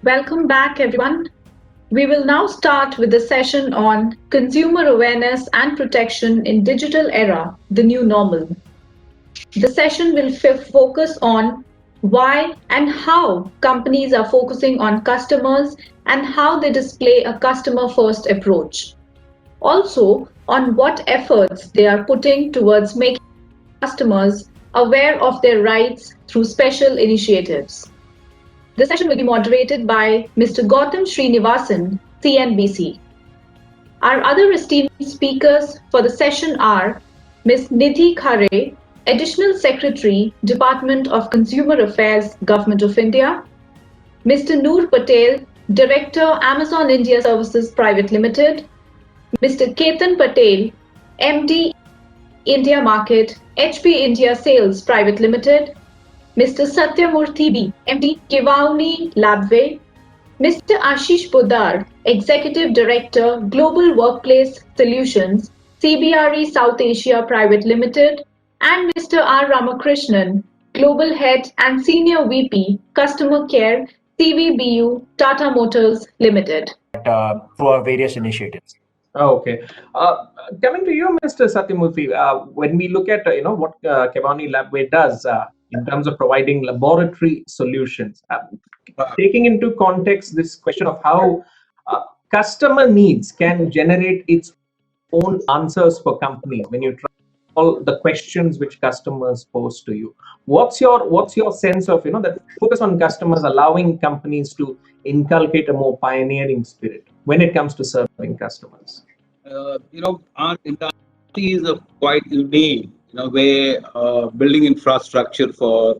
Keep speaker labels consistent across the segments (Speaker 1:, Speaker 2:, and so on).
Speaker 1: Welcome back, everyone. We will now start with the session on consumer awareness and protection in digital era, the new normal. The session will focus on why and how companies are focusing on customers and how they display a customer first approach. Also, on what efforts they are putting towards making customers aware of their rights through special initiatives. The session will be moderated by Mr. Gautam Srinivasan, CNBC. Our other esteemed speakers for the session are Ms. Nidhi Khare, Additional Secretary, Department of Consumer Affairs, Government of India; Mr. Noor Patel, Director, Amazon India Services Private Limited; Mr. Ketan Patel, MD, India Market, HP India Sales Private Limited; Mr. Satyamurthy B, MD, Kivauni Labway; Mr. Ashish Poddar, Executive Director, Global Workplace Solutions, CBRE South Asia Private Limited; and Mr. R. Ramakrishnan, Global Head and Senior VP, Customer Care, CVBU Tata Motors Limited.
Speaker 2: Through our various initiatives.
Speaker 3: Okay. Coming to you, Mr. Satyamurthy, when we look at what Kevani Labway does in terms of providing laboratory solutions, taking into context this question of how customer needs can generate its own answers for companies when you try all the questions which customers pose to you. What's your sense of that focus on customers allowing companies to inculcate a more pioneering spirit when it comes to serving customers?
Speaker 4: Our industry is quite unique in a way, building infrastructure for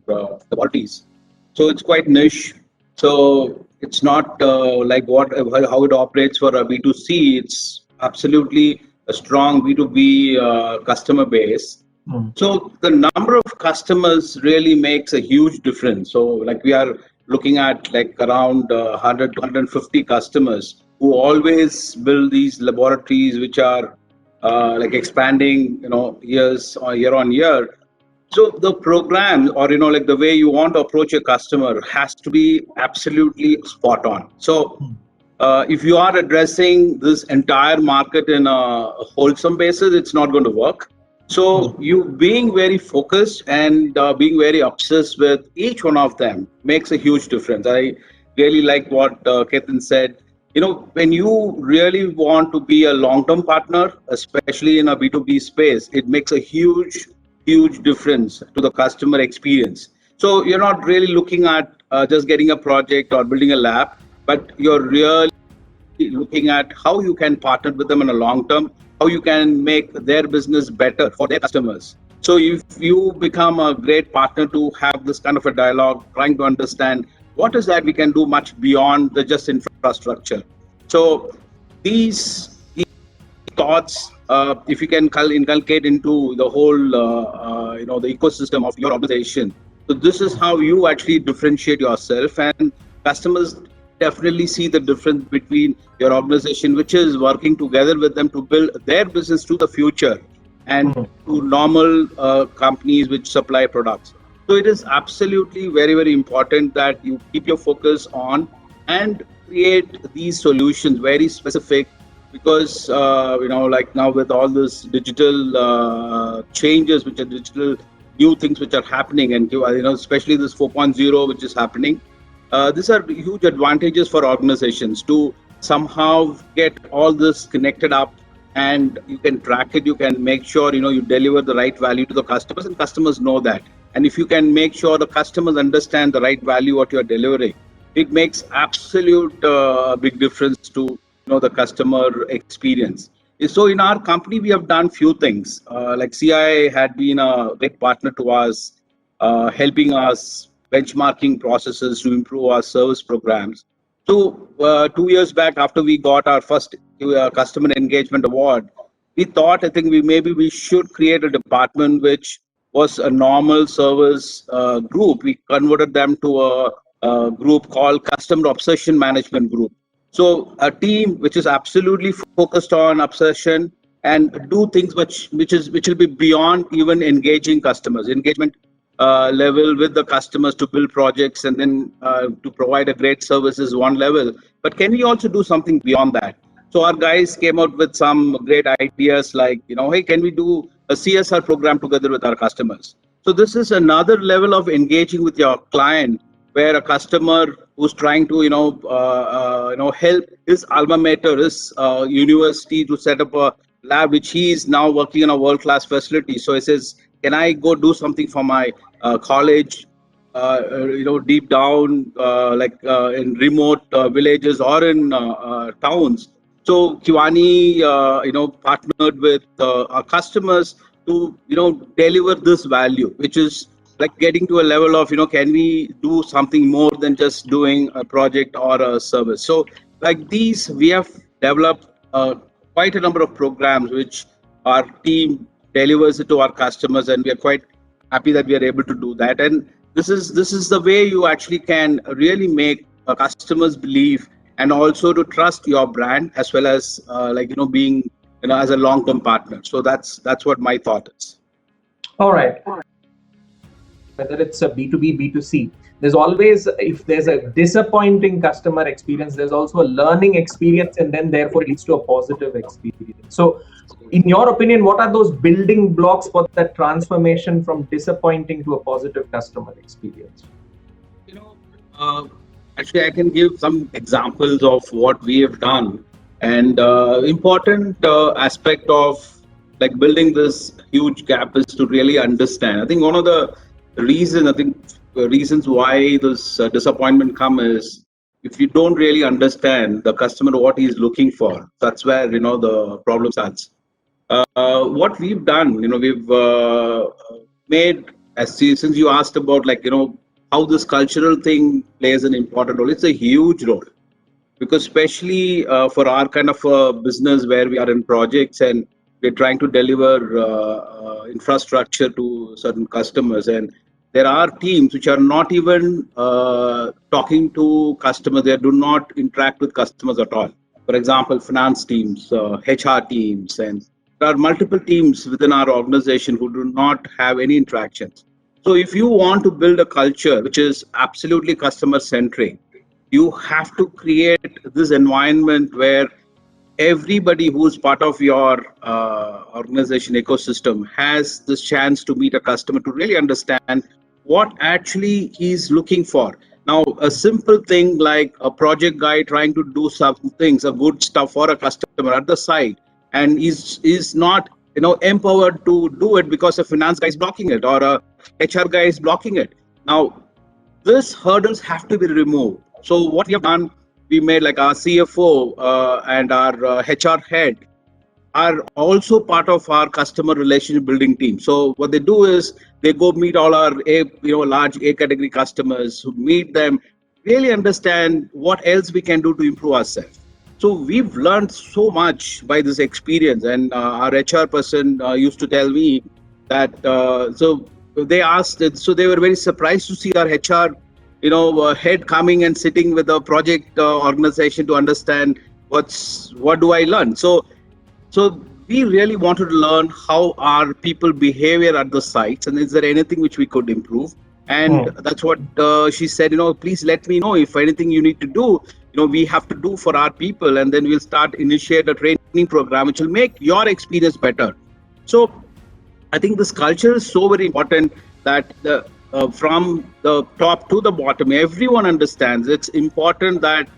Speaker 4: laboratories. So it's quite niche. So it's not like how it operates for a B2C. It's absolutely a strong B2B customer base. So the number of customers really makes a huge difference. So like we are looking at like around 100 to 150 customers who always build these laboratories which are like expanding, year on year. So the program or, like the way you want to approach a customer has to be absolutely spot on. So if you are addressing this entire market in a wholesome basis, it's not going to work. So you being very focused and being very obsessed with each one of them makes a huge difference. I really like what Ketan said. When you really want to be a long-term partner, especially in a B2B space, it makes a huge difference to the customer experience. So you're not really looking at just getting a project or building a lab, but you're really looking at how you can partner with them in a long term, how you can make their business better for their customers. So if you become a great partner to have this kind of a dialogue, trying to understand what is that we can do much beyond the just infrastructure. So these thoughts, if you can inculcate into the whole, the ecosystem of your organization. So this is how you actually differentiate yourself, and customers definitely see the difference between your organization, which is working together with them to build their business to the future, and to normal companies which supply products. So it is absolutely very, very important that you keep your focus on and create these solutions very specific, because like now with all this digital changes, which are digital new things which are happening, and especially this 4.0 which is happening. These are huge advantages for organizations to somehow get all this connected up, and you can track it. You can make sure you deliver the right value to the customers, and customers know that. And if you can make sure the customers understand the right value what you are delivering, it makes absolute big difference to the customer experience. So in our company, we have done few things. Like CI had been a great partner to us, helping us benchmarking processes to improve our service programs. So 2 years back, after we got our first customer engagement award, we thought, I think we should create a department which was a normal service group. We converted them to a group called Customer Obsession Management Group. So a team which is absolutely focused on obsession and do things which will be beyond even engaging customers. Engagement level with the customers to build projects and then to provide a great service is one level. But can we also do something beyond that? So our guys came out with some great ideas like, hey, can we do a CSR program together with our customers? So this is another level of engaging with your client, where a customer who's trying to, help his alma mater, his university to set up a lab, which he is now working in a world-class facility. So he says, can I go do something for my college, deep down, in remote villages or in towns? So Kiwani, partnered with our customers to, deliver this value, which is like getting to a level of, can we do something more than just doing a project or a service? So like these, we have developed quite a number of programs which our team delivers it to our customers, and we are quite happy that we are able to do that. And this is the way you actually can really make customers believe and also to trust your brand, as well as being as a long-term partner. So that's what my thought is.
Speaker 3: All right. Whether it's a B2B, B2C, there's always, if there's a disappointing customer experience, there's also a learning experience, and then therefore it leads to a positive experience. So in your opinion, what are those building blocks for that transformation from disappointing to a positive customer experience?
Speaker 4: Actually, I can give some examples of what we have done. And important aspect of like building this huge gap is to really understand. I think one of the reasons why this disappointment comes is if you don't really understand the customer, what he's looking for. That's where the problem starts. What we've done, we've made, since you asked about how this cultural thing plays an important role. It's a huge role, because especially for our kind of business where we are in projects and we're trying to deliver infrastructure to certain customers, and there are teams which are not even talking to customers. They do not interact with customers at all. For example, finance teams, HR teams, and there are multiple teams within our organization who do not have any interactions. So if you want to build a culture which is absolutely customer centric, you have to create this environment where everybody who's part of your organization ecosystem has this chance to meet a customer, to really understand what actually he's looking for. Now, a simple thing like a project guy trying to do some things, a good stuff for a customer at the site, and is not empowered to do it because a finance guy is blocking it or a HR guy is blocking it. Now, these hurdles have to be removed. So what we have done, we made like our CFO and our HR head are also part of our customer relationship building team. So what they do is they go meet all our large A category customers, who meet them, really understand what else we can do to improve ourselves. So we've learned so much by this experience, and our HR person used to tell me that so they asked, so they were very surprised to see our HR head coming and sitting with a project organization to understand what do I learn. So we really wanted to learn how are people behavior at the sites, and is there anything which we could improve. And that's what she said, please let me know if anything you need to do, we have to do for our people, and then we'll initiate a training program which will make your experience better. So I think this culture is so very important that from the top to the bottom, everyone understands it's important that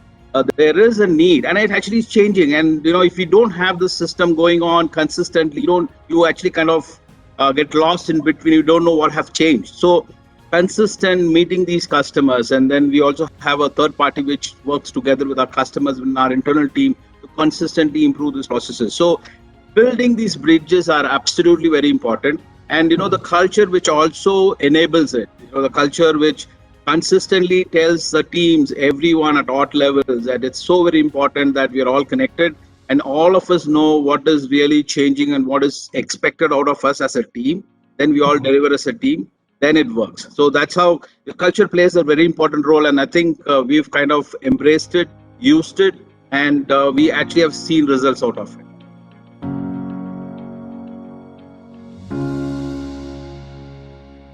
Speaker 4: there is a need, and it actually is changing. And if you don't have the system going on consistently, you actually kind of get lost in between. You don't know what have changed. So consistent meeting these customers, and then we also have a third party which works together with our customers in our internal team to consistently improve these processes. So building these bridges are absolutely very important. And the culture which also enables it, the culture which consistently tells the teams, everyone at all levels, that it's so very important that we are all connected and all of us know what is really changing and what is expected out of us as a team. Then we all deliver as a team, then it works. So that's how the culture plays a very important role. And I think we've kind of embraced it, used it, and we actually have seen results out of it.